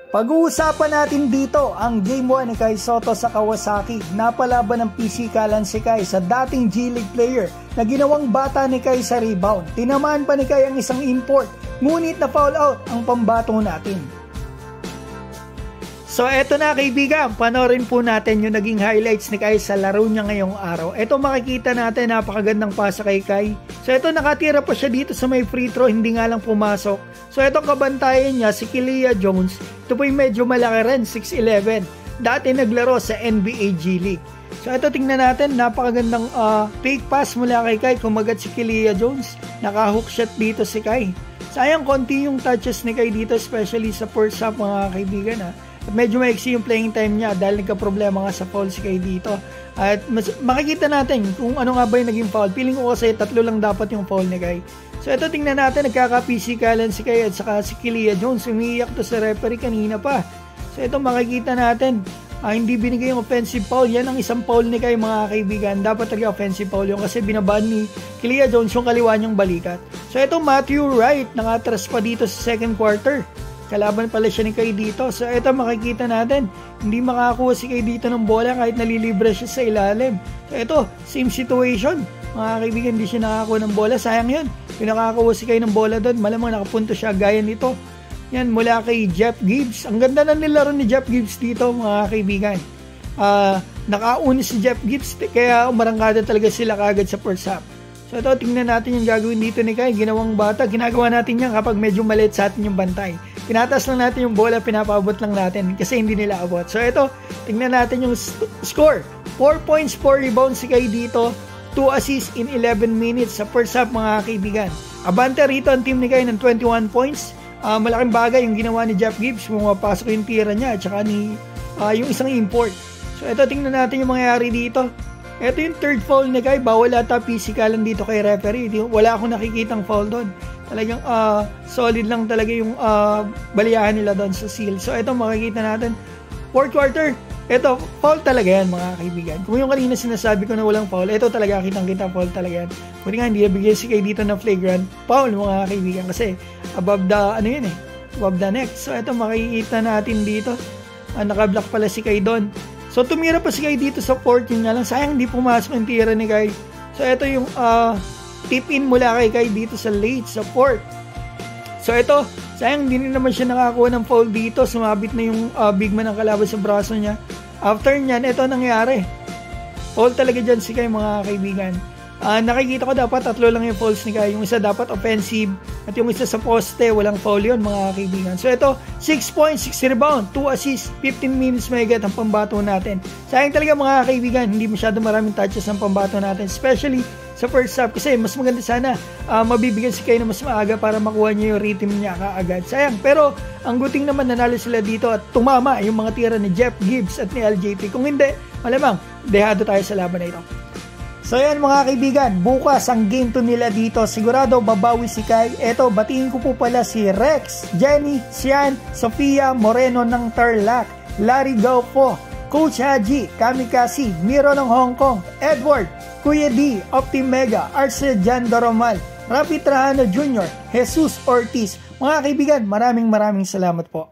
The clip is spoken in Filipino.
Pag-uusapan natin dito ang Game 1 ni Kai Sotto sa Kawasaki. Napalaban ng pisikalan si Kai sa dating G-League player na ginawang bata ni Kai sa rebound. Tinamaan pa ni Kai ang isang import, ngunit na foul out ang pambato natin. So eto na kaibigan, panoorin po natin yung naging highlights ni Kai sa laro niya ngayong araw. Eto makikita natin, napakagandang pasa kay Kai. So eto nakatira pa siya dito sa may free throw, hindi nga lang pumasok. So eto kabantayan niya si Kilia Jones. Ito po yung medyo malaki rin, 6'11". Dati naglaro sa NBA G League. So eto tingnan natin, napakagandang fake pass mula kay Kai. Kumagat si Kilia Jones, naka-hook shot dito si Kai. Sayang konti yung touches ni Kai dito, especially sa first half mga kaibigan ha. Medyo maiksi yung playing time niya dahil nagka-problema nga sa foul si Kai dito. At makikita natin kung ano nga ba yung naging foul. Feeling ko kasi 3 lang dapat yung foul ni Kai. So ito tingnan natin, nagkaka-pisikalan si Kai at saka si Kilia Jones. Umiiyak to sa referee kanina pa. So ito makikita natin, hindi binigay yung offensive foul. Yan ang isang foul ni Kai mga kaibigan. Dapat talaga offensive foul yun kasi binaban ni Kilia Jones yung kaliwa niyang balikat. So ito Matthew Wright, nakatras pa dito sa second quarter. Kalaban pala siya ni Kai dito. So ito makikita natin, hindi makakuha si Kai dito ng bola kahit nalilibre siya sa ilalim. So ito, same situation. Mga kaibigan, hindi siya nakakuha ng bola. Sayang yun. Kung nakakakuha si Kai ng bola doon, malamang nakapunto siya gaya nito. Yan, mula kay Jeff Gibbs. Ang ganda na nilaro ni Jeff Gibbs dito mga kaibigan. Nakauni si Jeff Gibbs kaya umarangkada talaga sila kagad sa first half. So ito, tingnan natin yung gagawin dito ni Kai. Ginawang bata. Ginagawa natin yan kapag medyo maliit sa atin yung bantay. Pinatas lang natin yung bola, pinapaabot lang natin kasi hindi nila abot. So ito, tingnan natin yung score. 4 points, 4 rebounds si Kai dito. 2 assists in 11 minutes sa first half mga kaibigan. Abante rito ang team ni Kai ng 21 points. Malaking bagay yung ginawa ni Jeff Gibbs. Pumapasok yung tira niya at saka yung isang import. So ito, tingnan natin yung mangyayari dito. Ito yung third foul ni Kai. Bawal ata pisikalan dito kay referee. Wala akong nakikitang foul doon. Talagang solid lang talaga yung baliyahan nila doon sa seal. So ito makikita natin, fourth quarter, ito foul talaga yan mga kaibigan. Kung yung kanina sinasabi ko na walang foul, ito talaga kitang-kita foul talaga yan. Kung nga hindi nabigay si Kai dito na flagrant foul mga kaibigan kasi above the above the neck. So ito makikita natin dito, nakablock pala si Kai doon. So tumira pa si Kai dito sa fourth, yun nga lang sayang hindi pumasok yung tira ni Kai. So ito yung tip in mula kay Kai dito sa late, sa fourth. So ito, sayang hindi naman siya nakakuha ng foul dito. Sumabit na yung big man ng kalaban sa braso niya. After nyan, ito nangyari. Foul talaga dyan si Kai mga kaibigan. Nakikita ko dapat 3 lang yung fouls ni Kai. Yung isa dapat offensive at yung isa sa poste, walang foul yun mga kaibigan. So ito, 6 points, 6 rebound, 2 assists, 15 minutes may get ang pambato natin. Sayang talaga mga kaibigan, hindi masyado maraming touches ang pambato natin. Especially sa first half kasi mas maganda sana mabibigyan si Kai na mas maaga para makuha niya yung rhythm niya kaagad. Sayang, pero ang guting naman nanalo sila dito at tumama yung mga tira ni Jeff Gibbs at ni LJP. Kung hindi, malamang dehado tayo sa laban na ito. So yan mga kaibigan, bukas ang game 2 nila dito. Sigurado babawi si Kai. Eto, batiin ko po pala si Rex, Jenny, Sian, Sofia Moreno ng Tarlac, Larry Gaupo, Coach Haji, Kamikaze, Miro ng Hong Kong, Edward, Kuya D, Opti Mega, Arce Jan Doromal, Rapi Trajano Jr., Jesus Ortiz. Mga kaibigan, maraming salamat po.